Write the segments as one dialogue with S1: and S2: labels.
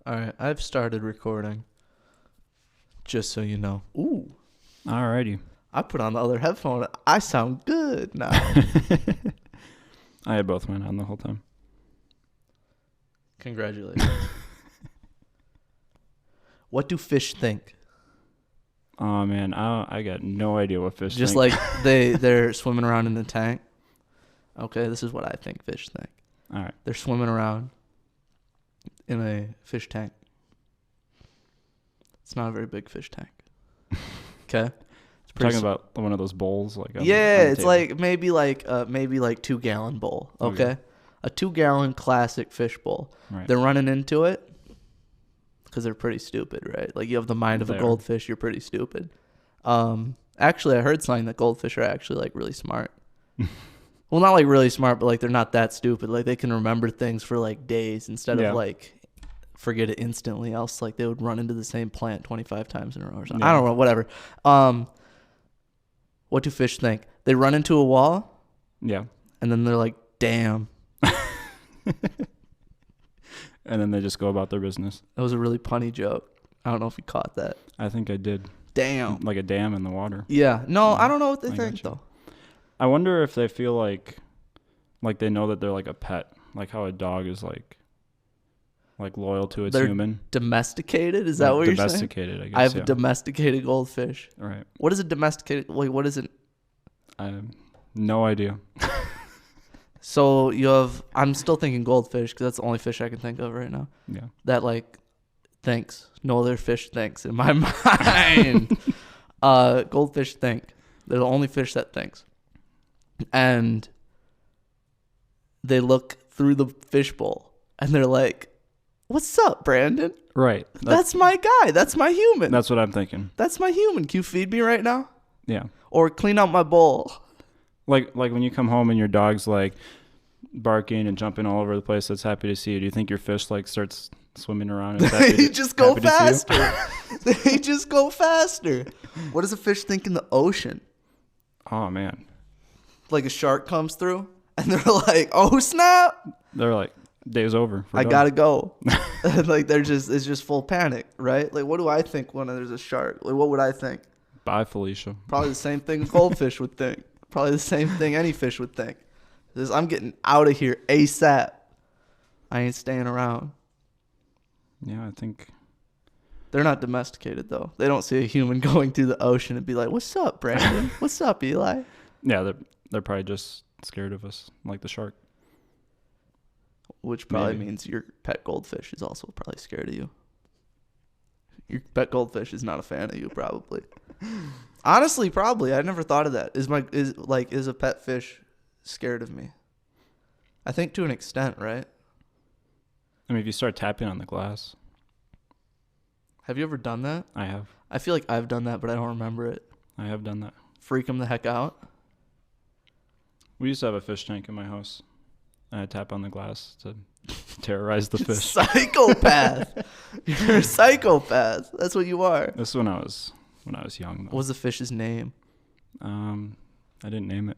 S1: All right, I've started recording. Just so you know. Ooh.
S2: Alrighty.
S1: I put on the other headphone. I sound good now.
S2: I had both mine on the whole time.
S1: Congratulations. What do fish think?
S2: Oh man, I got no idea what fish
S1: Just
S2: think.
S1: like they're swimming around in the tank. Okay, this is what I think fish think.
S2: All right.
S1: They're swimming around in a fish tank. It's not a very big fish tank. Okay? It's
S2: Talking about one of those bowls, like
S1: yeah,
S2: on the
S1: it's
S2: table.
S1: like maybe 2-gallon bowl. Okay, a 2-gallon classic fish bowl.
S2: Right.
S1: They're running into it because they're pretty stupid, right? Like you have the mind of a goldfish, you're pretty stupid. Actually, I heard something that goldfish are actually like really smart. Well, not like really smart, but like they're not that stupid. Like they can remember things for like days instead of like forget it instantly. Else, like they would run into the same plant 25 times in a row or something. I don't know, whatever. What do fish think? They run into a wall.
S2: Yeah.
S1: And then they're like, damn.
S2: And then they just go about their business.
S1: That was a really punny joke. I don't know if you caught that.
S2: I think I did.
S1: Damn.
S2: Like a dam in the water.
S1: Yeah. No, I don't know what they think,
S2: gotcha.
S1: though.
S2: I wonder if they feel like they know that they're like a pet. Like how a dog is like loyal to its human.
S1: Domesticated? Is that what you're saying?
S2: Domesticated, I guess.
S1: I have a domesticated goldfish.
S2: Right.
S1: What is a domesticated? Wait, what is it?
S2: I have no idea.
S1: So you have, I'm still thinking goldfish because that's the only fish I can think of right now.
S2: Yeah.
S1: That like thinks. No other fish thinks in my mind. Goldfish think. They're the only fish that thinks. And they look through the fishbowl and they're like, what's up, Brandon?
S2: Right.
S1: That's my guy. That's my human.
S2: That's what I'm thinking.
S1: That's my human. Can you feed me right now?
S2: Yeah.
S1: Or clean out my bowl.
S2: Like when you come home and your dog's like barking and jumping all over the place, that's happy to see you. Do you think your fish like starts swimming around? And
S1: They just go faster. They just go faster. What does a fish think in the ocean?
S2: Oh man.
S1: Like a shark comes through and they're like, oh snap.
S2: They're like, day's over.
S1: I gotta go. Like it's just full panic, right? Like what do I think when there's a shark? Like what would I think?
S2: Bye, Felicia.
S1: Probably the same thing goldfish would think. Probably the same thing any fish would think. Is I'm getting out of here ASAP. I ain't staying around.
S2: Yeah, I think
S1: they're not domesticated though. They don't see a human going through the ocean and be like, "What's up, Brandon? What's up, Eli?"
S2: Yeah, they're probably just scared of us, like the shark.
S1: Which probably means your pet goldfish is also probably scared of you. Your pet goldfish is not a fan of you, probably. Honestly, probably. I never thought of that. Is a pet fish scared of me? I think to an extent, right?
S2: I mean, if you start tapping on the glass.
S1: Have you ever done that?
S2: I have.
S1: I feel like I've done that, but I don't remember it.
S2: I have done that.
S1: Freak them the heck out?
S2: We used to have a fish tank in my house. And I tap on the glass to terrorize the fish.
S1: Psychopath. You're a psychopath. That's what you are.
S2: This is when I was young, though.
S1: What was the fish's name?
S2: I didn't name it.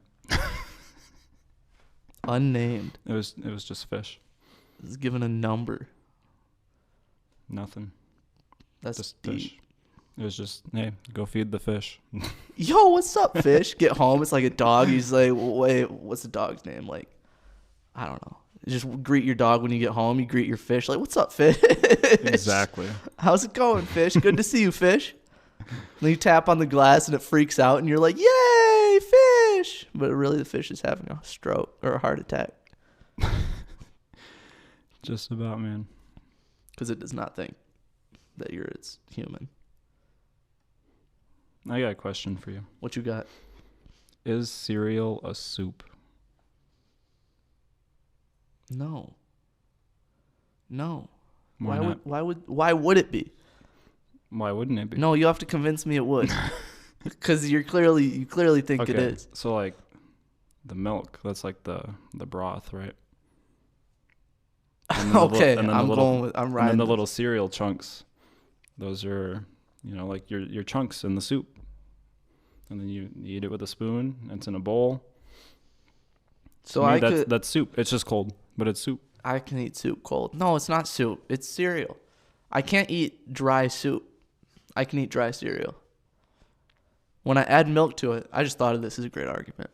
S1: Unnamed.
S2: It was just fish.
S1: It was given a number.
S2: Nothing.
S1: That's
S2: just
S1: deep.
S2: fish. It was just, hey, go feed the fish.
S1: Yo, what's up, fish? Get home. It's like a dog. He's like, wait, what's the dog's name? Like, I don't know. You just greet your dog when you get home. You greet your fish. Like, what's up, fish?
S2: Exactly.
S1: How's it going, fish? Good to see you, fish. Then you tap on the glass and it freaks out and you're like, yay, fish. But really the fish is having a stroke or a heart attack.
S2: Just about, man.
S1: Because it does not think that you're its human.
S2: I got a question for you.
S1: What you got?
S2: Is cereal a soup?
S1: No.
S2: Why not?
S1: Why would it be?
S2: Why wouldn't it be?
S1: No, you have to convince me it would. Because you clearly think it is.
S2: So like the milk, that's like the broth, right?
S1: Okay, I'm riding.
S2: And then the little cereal chunks, those are, like your chunks in the soup. And then you eat it with a spoon. It's in a bowl.
S1: So
S2: that's soup. It's just cold, but it's soup.
S1: I can eat soup cold. No, it's not soup. It's cereal. I can't eat dry soup. I can eat dry cereal. When I add milk to it, I just thought of this as a great argument.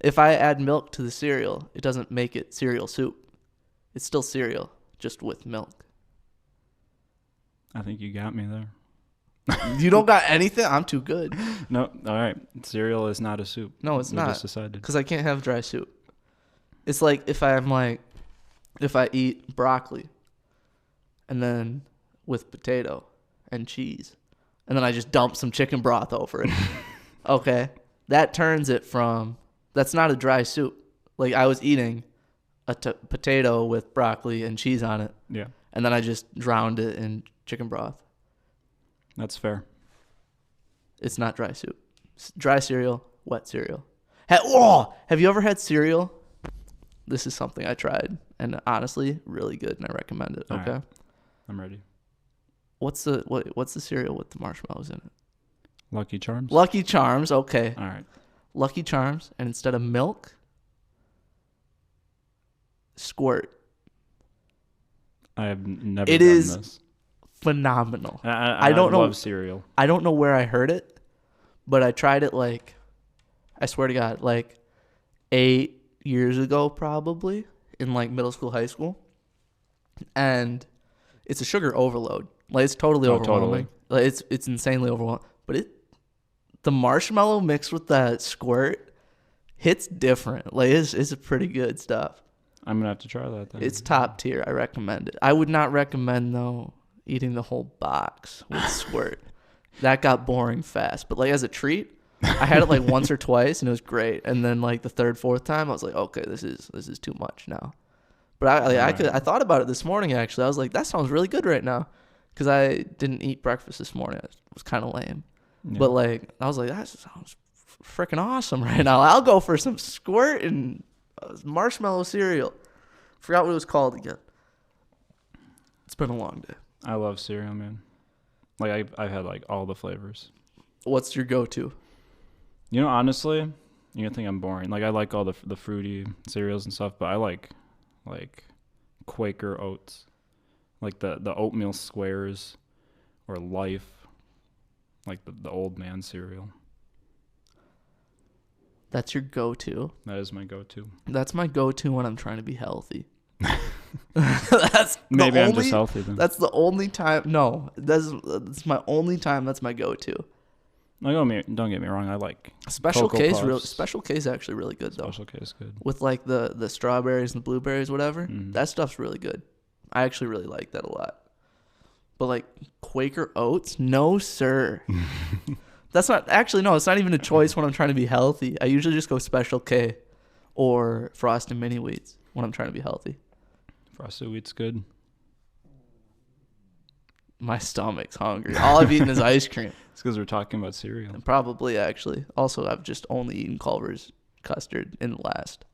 S1: If I add milk to the cereal, it doesn't make it cereal soup. It's still cereal, just with milk.
S2: I think you got me there.
S1: You don't got anything? I'm too good.
S2: No, all right. Cereal is not a soup.
S1: No, it's not.
S2: Just decided.
S1: Because I can't have dry soup. It's like if I eat broccoli and then with potato and cheese and then I just dump some chicken broth over it. Okay. That turns it from, that's not a dry soup. Like I was eating a potato with broccoli and cheese on it.
S2: Yeah.
S1: And then I just drowned it in chicken broth.
S2: That's fair.
S1: It's not dry soup. It's dry cereal, wet cereal. Have you ever had cereal? This is something I tried, and honestly, really good, and I recommend it. Okay,
S2: right. I'm ready.
S1: What's the cereal with the marshmallows in it?
S2: Lucky Charms.
S1: Lucky Charms. Okay.
S2: All right.
S1: Lucky Charms, and instead of milk, squirt.
S2: I have never.
S1: It
S2: done
S1: is
S2: this.
S1: Phenomenal.
S2: I
S1: don't know.
S2: Love cereal.
S1: I don't know where I heard it, but I tried it I swear to God, 8 years ago probably in middle school, high school, and it's a sugar overload. It's totally overwhelming.
S2: Totally.
S1: It's insanely overwhelming. But the marshmallow mixed with that squirt hits different. It's pretty good stuff.
S2: I'm gonna have to try that then.
S1: It's top tier. I recommend it. I would not recommend though eating the whole box with squirt. That got boring fast. But as a treat, I had it once or twice and it was great. And then the third, fourth time, I was like, okay, this is too much now. But I thought about it this morning actually. I was like, that sounds really good right now, because I didn't eat breakfast this morning. It was kind of lame. Yeah. But I was like, that sounds freaking awesome right now. I'll go for some squirt and marshmallow cereal. Forgot what it was called again. It's been a long day.
S2: I love cereal, man. I've had all the flavors.
S1: What's your go-to?
S2: Honestly, you're gonna think I'm boring. I like all the fruity cereals and stuff, but I like Quaker Oats, the oatmeal squares, or Life, the old man cereal. That's your go-to? That is my go-to.
S1: That's my go-to when I'm trying to be healthy.
S2: Maybe I'm just healthy then.
S1: That's the only time. No, that's my only time. That's my go-to.
S2: Don't get me wrong. I like
S1: Special K. Special K is actually really good though.
S2: Special K is good
S1: with the strawberries and the blueberries, whatever.
S2: Mm.
S1: That stuff's really good. I actually really like that a lot. But Quaker Oats, no sir. That's not actually no. It's not even a choice when I'm trying to be healthy. I usually just go Special K or Frosted Mini Wheats when I'm trying to be healthy.
S2: Frosted Wheat's good.
S1: My stomach's hungry. All I've eaten is ice cream.
S2: It's because we're talking about cereal.
S1: Probably, actually. Also, I've just only eaten Culver's custard in the last,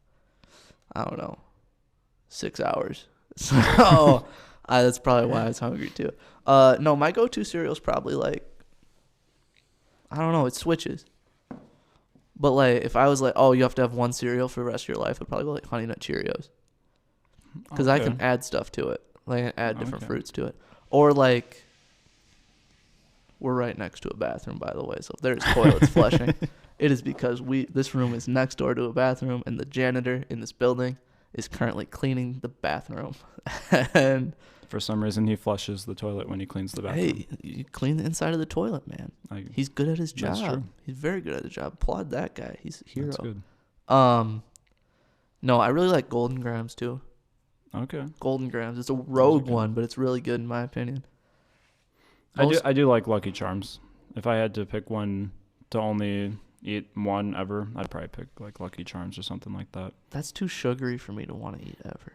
S1: 6 hours. So that's probably why I was hungry too. No, my go-to cereal is probably it switches. But if I was you have to have one cereal for the rest of your life, I'd probably go Honey Nut Cheerios. Because I can add stuff to it. I can add different fruits to it. Or we're right next to a bathroom, by the way. So if there's toilets flushing, it is because this room is next door to a bathroom, and the janitor in this building is currently cleaning the bathroom. And
S2: for some reason, he flushes the toilet when he cleans the bathroom.
S1: Hey, you clean the inside of the toilet, man. He's good at his job.
S2: That's true.
S1: He's very good at his job. Applaud that guy. He's a hero.
S2: That's good.
S1: No, I really like Golden Grams too.
S2: Okay.
S1: Golden Grams. It's a rogue one, but it's really good in my opinion.
S2: I do like Lucky Charms. If I had to pick one to only eat one ever, I'd probably pick Lucky Charms or something like that.
S1: That's too sugary for me to want to eat ever.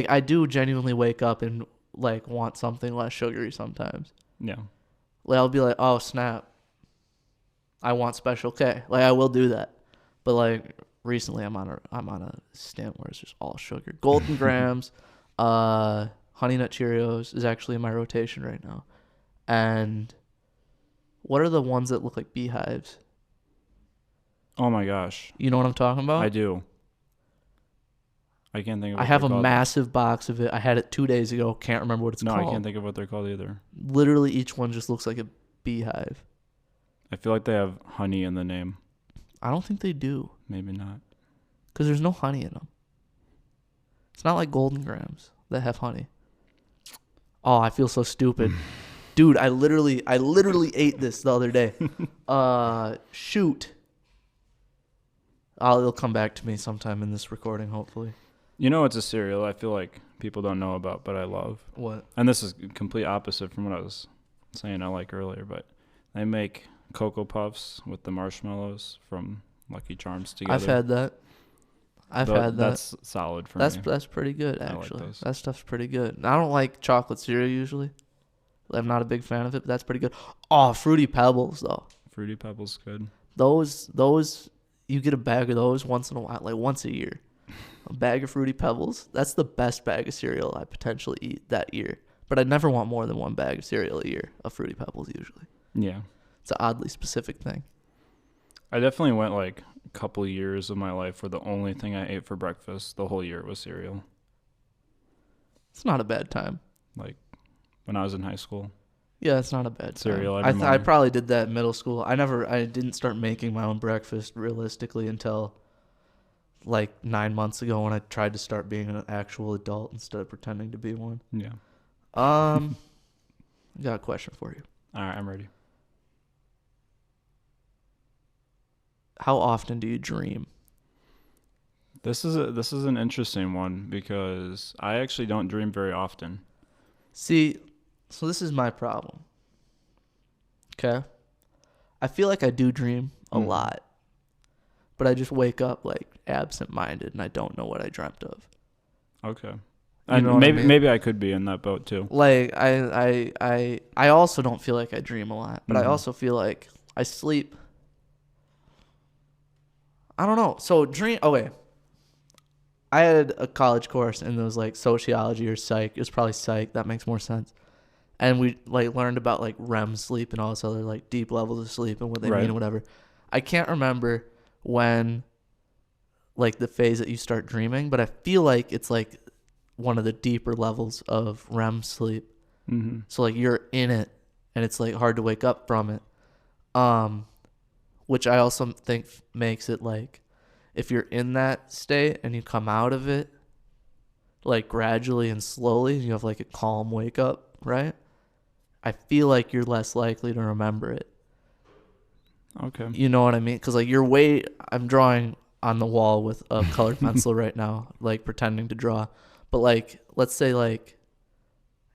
S1: I do genuinely wake up and want something less sugary sometimes.
S2: Yeah.
S1: I'll be like, oh snap, I want Special K. I will do that. But recently I'm on a stint where it's just all sugar. Golden Grams, Honey Nut Cheerios is actually in my rotation right now. And what are the ones that look like beehives?
S2: Oh my gosh.
S1: You know what I'm talking about?
S2: I do. I can't think of
S1: I
S2: what
S1: have
S2: they're
S1: a
S2: called.
S1: massive box of it. I had it 2 days ago. Can't remember what it's
S2: No,
S1: called.
S2: I can't think of what they're called either.
S1: Literally, each one just looks like a beehive.
S2: I feel like they have honey in the name.
S1: I don't think they do.
S2: Maybe not.
S1: Because there's no honey in them. It's not like Golden Grams that have honey. Oh, I feel so stupid. Dude, I literally ate this the other day. Shoot. It'll come back to me sometime in this recording, hopefully.
S2: You know, it's a cereal I feel like people don't know about, but I love.
S1: What?
S2: And this is complete opposite from what I was saying I like earlier, but they make Cocoa Puffs with the marshmallows from Lucky Charms together.
S1: I've had that. I've had that.
S2: That's solid for me.
S1: That's pretty good,
S2: I like
S1: actually.
S2: those.
S1: That stuff's pretty good. I don't like chocolate cereal usually. I'm not a big fan of it, but that's pretty good. Oh, Fruity Pebbles, though.
S2: Fruity Pebbles good.
S1: Those, you get a bag of those once in a while, like once a year. A bag of Fruity Pebbles. That's the best bag of cereal I potentially eat that year. But I never want more than one bag of cereal a year of Fruity Pebbles usually.
S2: Yeah.
S1: It's an oddly specific thing.
S2: I definitely went like a couple years of my life where the only thing I ate for breakfast the whole year was cereal.
S1: It's not a bad time.
S2: Like when I was in high school.
S1: Yeah, it's not a bad
S2: Cereal
S1: time.
S2: every
S1: I
S2: morning.
S1: probably did that in middle school. I didn't start making my own breakfast realistically until like 9 months ago when I tried to start being an actual adult instead of pretending to be one.
S2: Yeah.
S1: I got a question for you.
S2: All right, I'm ready.
S1: How often do you dream?
S2: This is an interesting one because I actually don't dream very often.
S1: See, so this is my problem. Okay? I feel like I do dream a lot, but I just wake up like absent-minded and I don't know what I dreamt of.
S2: Okay.
S1: You
S2: And
S1: know what I mean?
S2: maybe I could be in that boat too.
S1: Like I also don't feel like I dream a lot, but I also feel like I sleep. I don't know. So okay. I had a college course and it was like sociology or psych. It was probably psych. That makes more sense. And we like learned about like REM sleep and all this other like deep levels of sleep and what they mean and whatever. I can't remember when like the phase that you start dreaming, but I feel like it's like one of the deeper levels of REM sleep.
S2: Mm-hmm.
S1: So like you're in it and it's like hard to wake up from it. Which I also think makes it like if you're in that state and you come out of it like gradually and slowly, you have like a calm wake up, right? I feel like you're less likely to remember it.
S2: Okay.
S1: You know what I mean? Because like I'm drawing on the wall with a colored pencil right now, like pretending to draw. But like, let's say like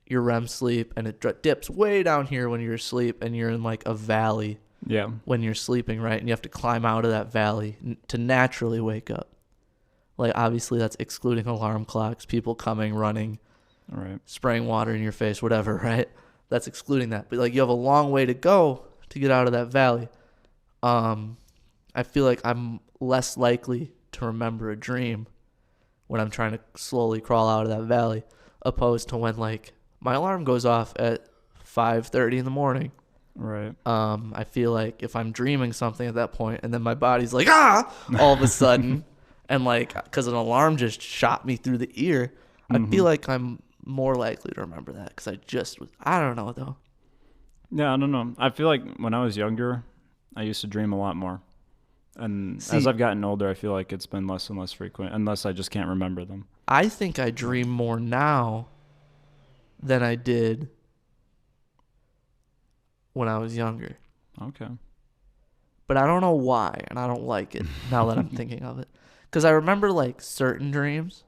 S1: your REM sleep and it dips way down here when you're asleep and you're in like a valley.
S2: Yeah.
S1: When you're sleeping, right? And you have to climb out of that valley to naturally wake up. Like, obviously, that's excluding alarm clocks, people coming, running,
S2: All right.
S1: spraying water in your face, whatever, right? That's excluding that. But, like, you have a long way to go to get out of that valley. I feel like I'm less likely to remember a dream when I'm trying to slowly crawl out of that valley, opposed to when, like, my alarm goes off at 5:30 in the morning.
S2: Right.
S1: I feel like if I'm dreaming something at that point and then my body's like, all of a sudden, and like, because an alarm just shot me through the ear, I feel like I'm more likely to remember that because I don't know though.
S2: Yeah, I don't know. I feel like when I was younger, I used to dream a lot more. And as I've gotten older, I feel like it's been less and less frequent, unless I just can't remember them.
S1: I think I dream more now than I did when I was younger.
S2: Okay.
S1: But I don't know why, and I don't like it now that I'm thinking of it. Because I remember, like, certain dreams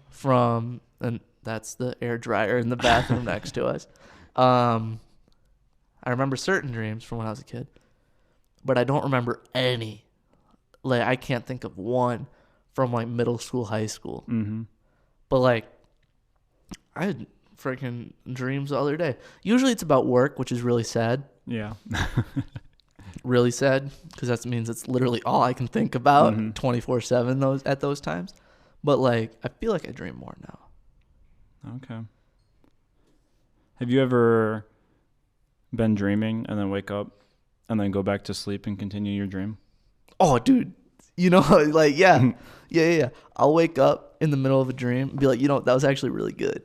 S1: from, and that's the air dryer in the bathroom next to us. I remember certain dreams from when I was a kid, but I don't remember any. Like, I can't think of one from, like, middle school, high school.
S2: Mm-hmm.
S1: But, like, I had freaking dreams the other day. Usually it's about work, which is really sad.
S2: Yeah.
S1: Really sad, because that means it's literally all I can think about 24/7 at those times. But like, I feel like I dream more now.
S2: Okay. Have you ever been dreaming and then wake up and then go back to sleep and continue your dream?
S1: Oh, dude, You know, like, yeah. I'll wake up in the middle of a dream and be like, that was actually really good.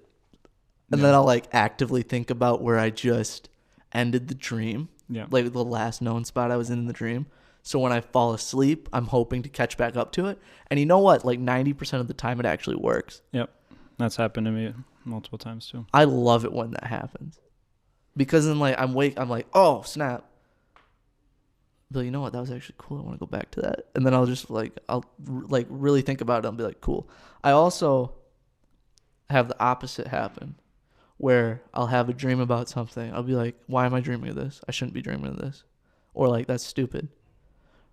S1: And then I'll like actively think about where I just ended the dream.
S2: Yeah.
S1: Like the last known spot I was in the dream. So when I fall asleep, I'm hoping to catch back up to it. And you know what? Like 90% of the time it actually works.
S2: Yep. That's happened to me multiple times too.
S1: I love it when that happens. Because then like I'm like, oh, snap. But you know what? That was actually cool. I want to go back to that. And then I'll just I'll really think about it and be like, cool. I also have the opposite happen where I'll have a dream about something. I'll be like, why am I dreaming of this? I shouldn't be dreaming of this. Or like, that's stupid.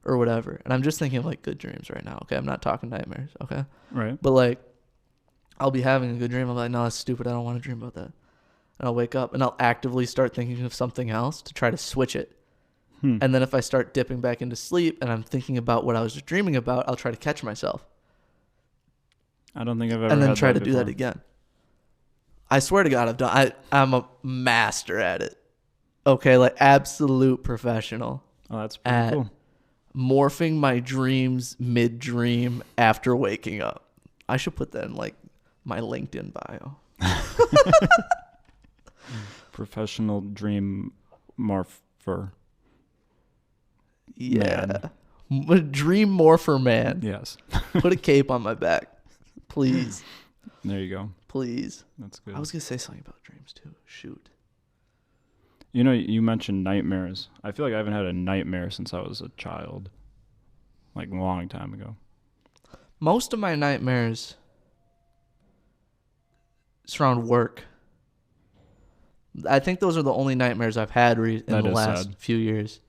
S1: Or whatever. And I'm just thinking of like good dreams right now. Okay. I'm not talking nightmares. Okay.
S2: Right.
S1: But like, I'll be having a good dream. I'm like, no, that's stupid. I don't want to dream about that. And I'll wake up and I'll actively start thinking of something else to try to switch it. And then if I start dipping back into sleep and I'm thinking about what I was just dreaming about, I'll try to catch myself.
S2: I don't think I've ever
S1: and then
S2: had
S1: try
S2: that
S1: to do
S2: before.
S1: that again. I swear to God, I'm a master at it. Okay, like absolute professional.
S2: Oh, that's pretty cool.
S1: Morphing my dreams mid-dream after waking up. I should put that in like my LinkedIn bio.
S2: Professional dream morpher.
S1: Yeah. Dream morpher man.
S2: Yes.
S1: Put a cape on my back. Please.
S2: There you go.
S1: Please.
S2: That's good.
S1: I was going to say something about dreams too. Shoot.
S2: You know, you mentioned nightmares. I feel like I haven't had a nightmare since I was a child. Like a long time ago.
S1: Most of my nightmares surround work. I think those are the only nightmares I've had in the last few years.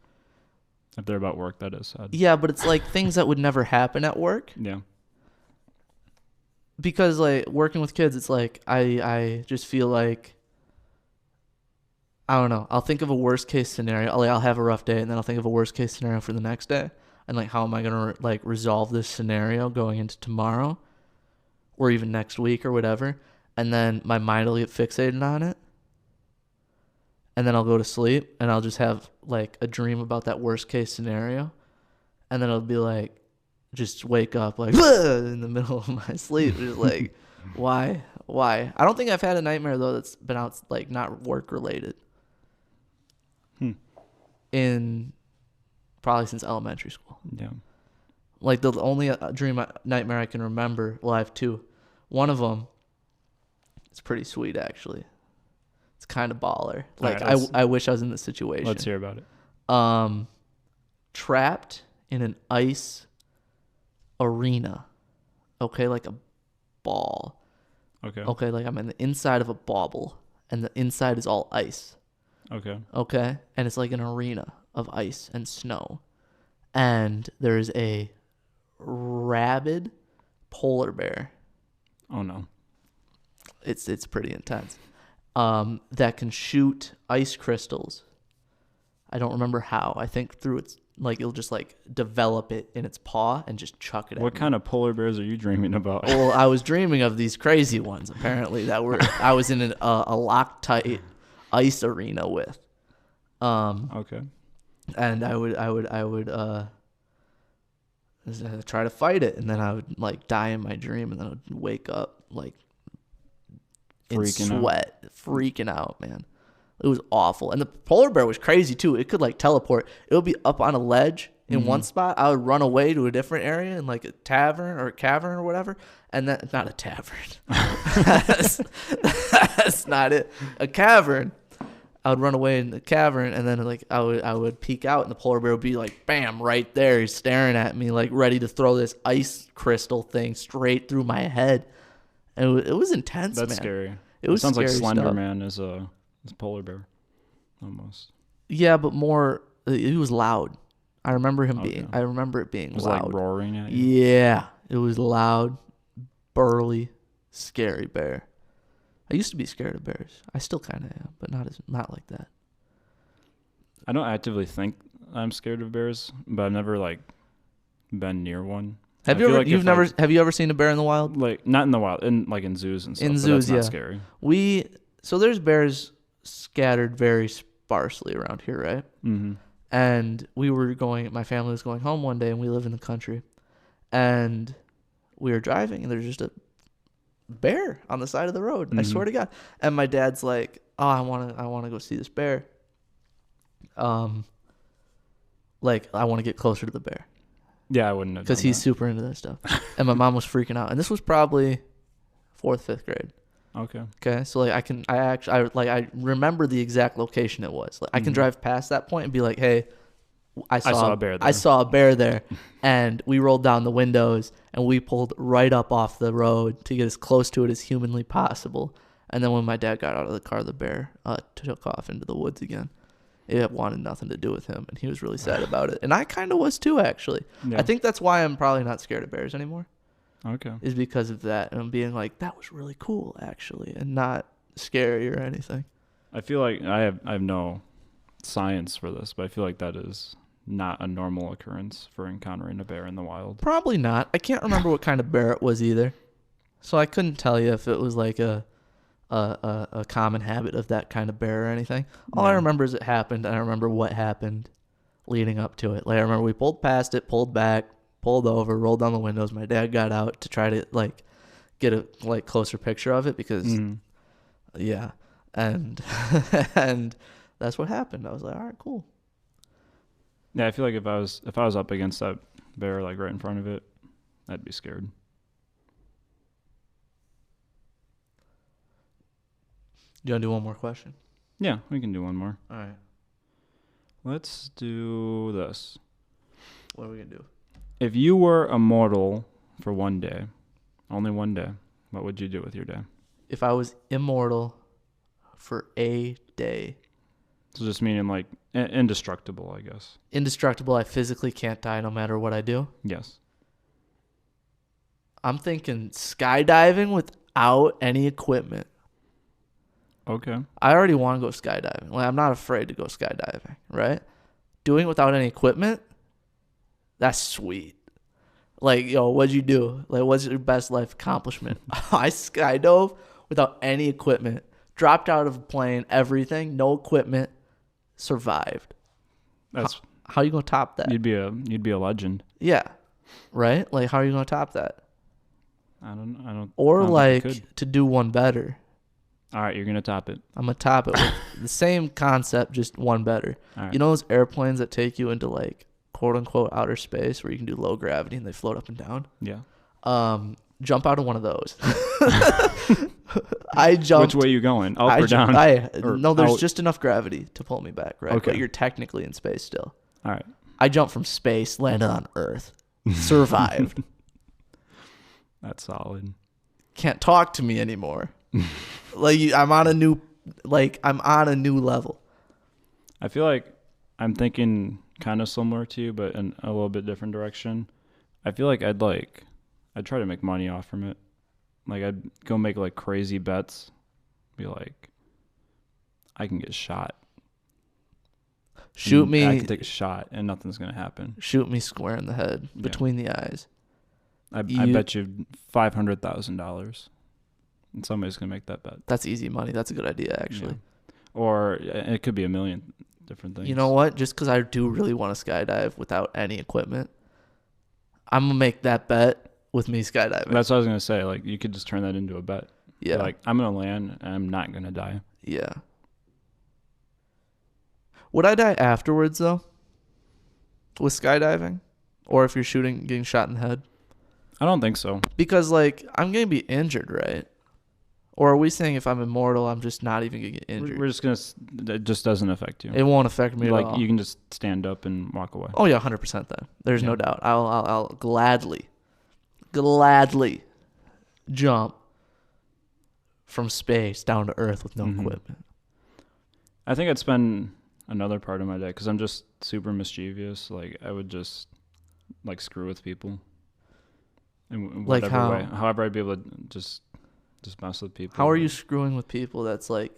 S2: If they're about work, that is sad.
S1: Yeah, but it's like things that would never happen at work.
S2: Yeah.
S1: Because like working with kids, it's like I just feel like, I don't know. I'll think of a worst case scenario. I'll have a rough day, and then I'll think of a worst case scenario for the next day, and like how am I gonna like resolve this scenario going into tomorrow, or even next week or whatever, and then my mind will get fixated on it, and then I'll go to sleep, and I'll just have like a dream about that worst case scenario, and then I'll be like, just wake up like in the middle of my sleep, just like, why? I don't think I've had a nightmare though that's been out like not work related. In probably since elementary school.
S2: Yeah.
S1: Like the only nightmare I can remember. Well, I have two. One of them, it's pretty sweet actually. It's kind of baller. Like right, I wish I was in this situation.
S2: Let's hear about it.
S1: Trapped in an ice arena. Okay, like a ball. Okay, like I'm in the inside of a bauble, and the inside is all ice. Okay, and it's like an arena of ice and snow, and there's a rabid polar bear.
S2: Oh no.
S1: It's pretty intense. That can shoot ice crystals. I don't remember how. I think through its like it'll just like develop it in its paw and just chuck it at me.
S2: What kind of polar bears are you dreaming about?
S1: Well, I was dreaming of these crazy ones apparently that were I was in a Loctite ice arena with.
S2: Okay.
S1: And I would try to fight it, and then I would like die in my dream, and then I would wake up like in sweat, freaking out, man. It was awful. And the polar bear was crazy too. It could like teleport. It would be up on a ledge in one spot. I would run away to a different area in like a tavern or a cavern or whatever. And that, not a tavern. That's not it. A cavern. I would run away in the cavern, and then like I would peek out, and the polar bear would be like, bam, right there. He's staring at me, like ready to throw this ice crystal thing straight through my head. And it was intense.
S2: That's
S1: man.
S2: scary.
S1: It
S2: sounds like
S1: Slender
S2: stuff. Man is a polar bear, almost.
S1: Yeah, but more. It was loud. I remember him being. I remember it being
S2: loud.
S1: It was
S2: like roaring at you.
S1: Yeah, it was loud, burly, scary bear. I used to be scared of bears. I still kind of am, but not like that.
S2: I don't actively think I'm scared of bears, but I've never like been near one.
S1: Have you ever? Have you ever seen a bear in the wild?
S2: Like not in the wild, in zoos and stuff.
S1: In
S2: but
S1: zoos,
S2: that's not scary.
S1: So there's bears scattered very sparsely around here, right?
S2: Mm-hmm.
S1: And my family was going home one day, and we live in the country, And we were driving, and there's just a bear on the side of the road. I swear to God. And my dad's like, "Oh, I want to go see this bear. Like I want to get closer to the bear."
S2: Yeah, I wouldn't have.
S1: Because he's super into that stuff. And my mom was freaking out. And this was probably 4th, 5th grade.
S2: Okay.
S1: Okay. So like I remember the exact location it was. Like I can drive past that point and be like, "Hey, I saw a bear there." I saw a bear there. And we rolled down the windows and we pulled right up off the road to get as close to it as humanly possible. And then when my dad got out of the car, the bear took off into the woods again. It wanted nothing to do with him, and he was really sad about it. And I kind of was too, actually. Yeah. I think that's why I'm probably not scared of bears anymore.
S2: Okay.
S1: Is because of that. And I'm being like, that was really cool, actually, and not scary or anything.
S2: I feel like I have no science for this, but I feel like that is not a normal occurrence for encountering a bear in the wild.
S1: Probably not. I can't remember what kind of bear it was either. So I couldn't tell you if it was like a common habit of that kind of bear or anything. All I remember is it happened, and I remember what happened leading up to it. Like I remember we pulled past it, pulled back, pulled over, rolled down the windows. My dad got out to try to like get a like closer picture of it because yeah. And and that's what happened. I was like, all right, cool.
S2: Yeah, I feel like if I was up against that bear like right in front of it, I'd be scared.
S1: You want to do one more question?
S2: Yeah, we can do one more.
S1: All right.
S2: Let's do this.
S1: What are we going to do?
S2: If you were immortal for one day, only one day, what would you do with your day?
S1: If I was immortal for a day.
S2: So just meaning like indestructible, I guess.
S1: Indestructible, I physically can't die no matter what I do?
S2: Yes.
S1: I'm thinking skydiving without any equipment.
S2: Okay.
S1: I already want to go skydiving. Like, I'm not afraid to go skydiving, right? Doing it without any equipment, that's sweet. Like, yo, what'd you do? Like, what's your best life accomplishment? I skydove without any equipment. Dropped out of a plane, everything, no equipment, survived.
S2: That's
S1: how you gonna top that?
S2: You'd be a legend.
S1: Yeah. Right? Like, how are you gonna top that?
S2: I don't.
S1: Or like to do one better.
S2: All right, you're going to top it.
S1: I'm going to top it with the same concept, just one better.
S2: Right.
S1: You know those airplanes that take you into, like, quote-unquote outer space where you can do low gravity and they float up and down?
S2: Yeah.
S1: Jump out of one of those. I jumped.
S2: Which way are you going? Up or down?
S1: No, there's just enough gravity to pull me back, right?
S2: Okay.
S1: But you're technically in space still.
S2: All right.
S1: I jumped from space, landed on Earth, survived.
S2: That's solid.
S1: Can't talk to me anymore. Like I'm on a new level.
S2: I feel like I'm thinking kind of similar to you, but in a little bit different direction. I feel like I'd try to make money off from it. Like I'd go make like crazy bets. Be like, I can get shot.
S1: Shoot me.
S2: I can take a shot and nothing's gonna happen.
S1: Shoot me square in the head between the eyes.
S2: I bet you $500,000. And somebody's going to make that bet.
S1: That's easy money. That's a good idea, actually.
S2: Yeah. Or it could be a million different things.
S1: You know what? Just because I do really want to skydive without any equipment, I'm going to make that bet with me skydiving.
S2: That's what I was going to say. Like, you could just turn that into a bet.
S1: Yeah.
S2: You're like, I'm going to land and I'm not going to die.
S1: Yeah. Would I die afterwards, though? With skydiving? Or if you're getting shot in the head?
S2: I don't think so.
S1: Because, like, I'm going to be injured, right? Or are we saying if I'm immortal, I'm just not even going to get injured?
S2: We're just going to... It just doesn't affect you.
S1: It won't affect me at all.
S2: Like, you can just stand up and walk away.
S1: Oh, yeah, 100% then. There's no doubt. I'll gladly jump from space down to Earth with no equipment.
S2: I think I'd spend another part of my day, because I'm just super mischievous. Like, I would just, like, screw with people. In whatever way. However, I'd be able to just mess with people.
S1: How are you screwing with people that's like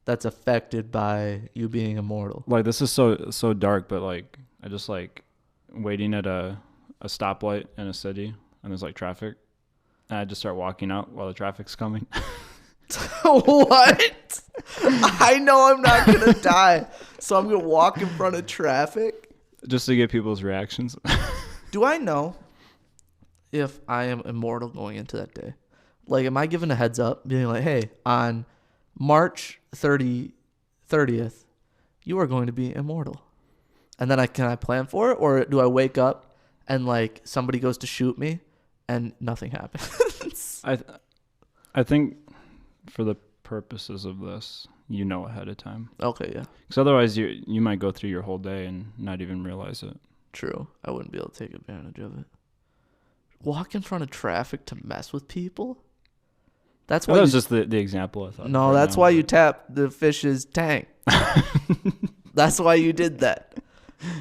S1: that's affected by you being immortal?
S2: Like, this is so dark, but like I just like waiting at a stoplight in a city and there's like traffic, and I just start walking out while the traffic's coming.
S1: What? I know I'm not gonna die, so I'm gonna walk in front of traffic
S2: just to get people's reactions.
S1: Do I know if I am immortal going into that day? Like, am I given a heads up, being like, hey, on March 30th, you are going to be immortal? And then can I plan for it? Or do I wake up and, like, somebody goes to shoot me and nothing happens?
S2: I think for the purposes of this, you know ahead of time.
S1: Okay, yeah.
S2: Because otherwise you might go through your whole day and not even realize it.
S1: True. I wouldn't be able to take advantage of it. Walk in front of traffic to mess with people? That's why
S2: that was just the example I thought.
S1: No, that's why you tap the fish's tank. That's why you did that.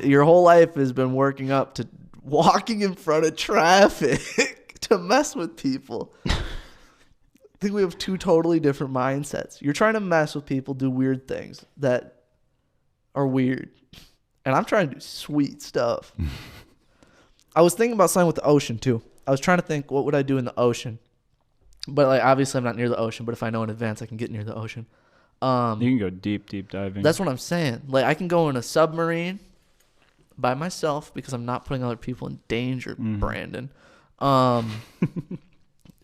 S1: Your whole life has been working up to walking in front of traffic to mess with people. I think we have two totally different mindsets. You're trying to mess with people, do weird things that are weird. And I'm trying to do sweet stuff. I was thinking about something with the ocean, too. I was trying to think, what would I do in the ocean? But, like, obviously I'm not near the ocean, but if I know in advance, I can get near the ocean.
S2: You can go deep diving.
S1: That's what I'm saying. Like, I can go in a submarine by myself because I'm not putting other people in danger, Brandon. By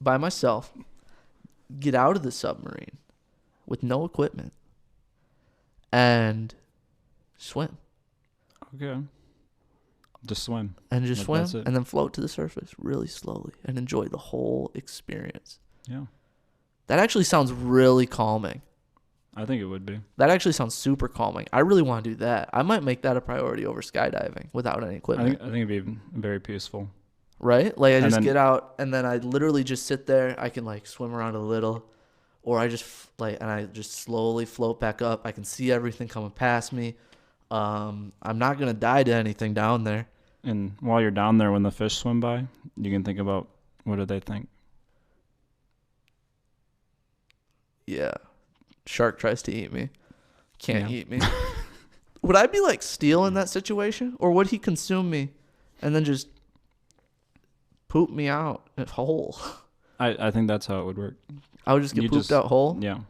S1: myself. Get out of the submarine with no equipment and swim.
S2: Okay. Just swim.
S1: And just swim and then float to the surface really slowly and enjoy the whole experience.
S2: Yeah.
S1: That actually sounds really calming.
S2: I think it would be.
S1: That actually sounds super calming. I really want to do that. I might make that a priority over skydiving without any equipment.
S2: I think it'd be very peaceful.
S1: Right? Like, I just get out and then I literally just sit there. I can, like, swim around a little, or I just and I just slowly float back up. I can see everything coming past me. I'm not gonna die to anything down there.
S2: And while you're down there, when the fish swim by, you can think about, what do they think?
S1: Yeah. Shark tries to eat me. Can't eat me. Would I be, like, Steel in that situation? Or would he consume me and then just poop me out whole?
S2: I think that's how it would work.
S1: I would just get pooped out whole?
S2: Yeah.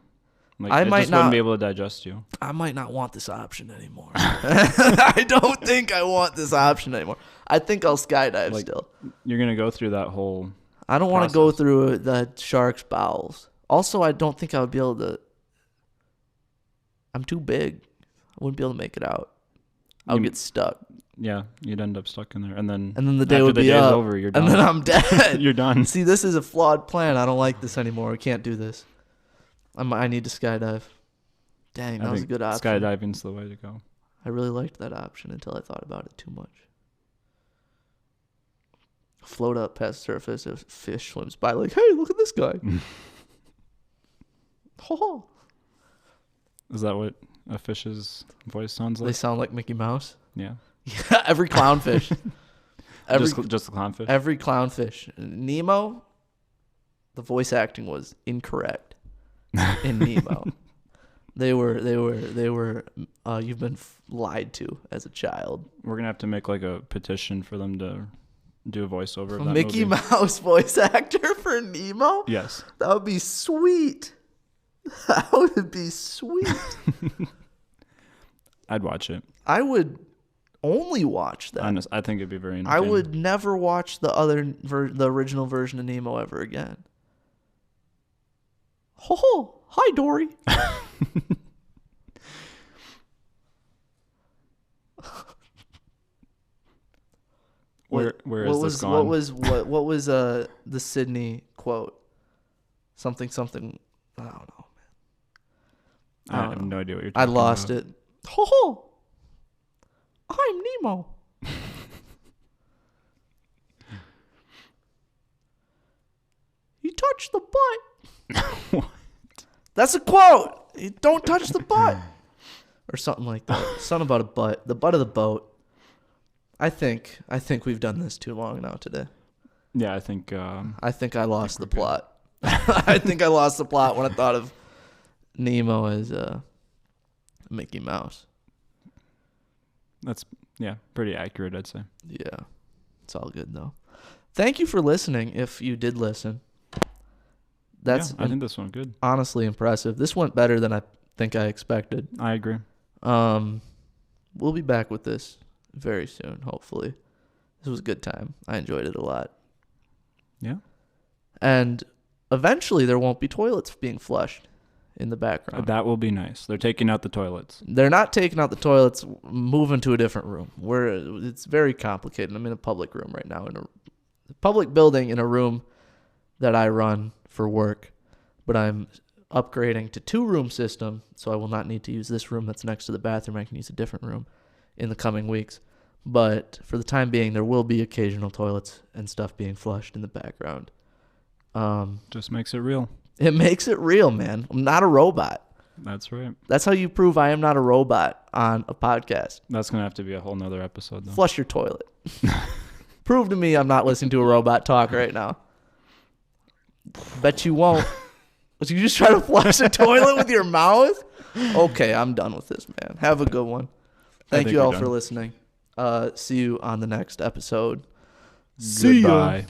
S2: Like,
S1: I might
S2: wouldn't be able to digest you.
S1: I might not want this option anymore. I don't think I want this option anymore. I think I'll skydive still.
S2: You're going to go through that whole
S1: I don't want to go through the shark's bowels. Also, I don't think I would be able to. I'm too big. I wouldn't be able to make it out. I would get stuck.
S2: Yeah, you'd end up stuck in there. And then
S1: the day would be up.
S2: Over, you're done.
S1: And then I'm dead.
S2: You're done.
S1: See, this is a flawed plan. I don't like this anymore. We can't do this. I need to skydive. Dang, that was a good option.
S2: Skydiving's the way to go.
S1: I really liked that option until I thought about it too much. Float up past the surface. A fish swims by like, hey, look at this guy. Oh.
S2: Is that what a fish's voice sounds like?
S1: They sound like Mickey Mouse.
S2: Yeah.
S1: Yeah, every clownfish.
S2: Just the clownfish?
S1: Every clownfish. Nemo, the voice acting was incorrect in Nemo. They were you've been lied to as a child.
S2: We're going to have to make like a petition for them to do a voiceover of that
S1: Mickey
S2: movie.
S1: Mouse voice actor for Nemo?
S2: Yes.
S1: That would be sweet. That would be sweet.
S2: I'd watch it.
S1: I would only watch that.
S2: Honest, I think it'd be very entertaining.
S1: I would never watch the original version of Nemo ever again. Oh, hi, Dory.
S2: Where is this gone?
S1: What was the Sydney quote? Something. I don't know, man.
S2: I have no idea what you're talking about.
S1: I lost it. Ho! I'm Nemo. You touch the butt.
S2: What?
S1: That's a quote. You don't touch the butt. Or something like that. Something about a butt. The butt of the boat. I think we've done this too long now today.
S2: Yeah, I think
S1: I lost the plot. I think I lost the plot when I thought of Nemo as Mickey Mouse.
S2: That's pretty accurate, I'd say.
S1: Yeah. It's all good though. Thank you for listening if you did listen. I think this went good. Honestly impressive. This went better than I think I expected.
S2: I agree.
S1: We'll be back with this very soon, hopefully. This was a good time. I enjoyed it a lot.
S2: Yeah.
S1: And eventually there won't be toilets being flushed in the background.
S2: That will be nice. They're taking out the toilets.
S1: They're not taking out the toilets, moving to a different room. It's very complicated. I'm in a public room right now, in a public building, in a room that I run for work, but I'm upgrading to 2-room system, so I will not need to use this room that's next to the bathroom. I can use a different room in the coming weeks. But for the time being, there will be occasional toilets and stuff being flushed in the background.
S2: Just makes it real.
S1: It makes it real, man. I'm not a robot.
S2: That's right.
S1: That's how you prove I am not a robot on a podcast.
S2: That's going to have to be a whole nother episode, though.
S1: Flush your toilet. Prove to me I'm not listening to a robot talk right now. Bet you won't. But you just try to flush a toilet with your mouth? Okay, I'm done with this, man. Have a good one. Thank you all for listening. See you on the next episode. See ya.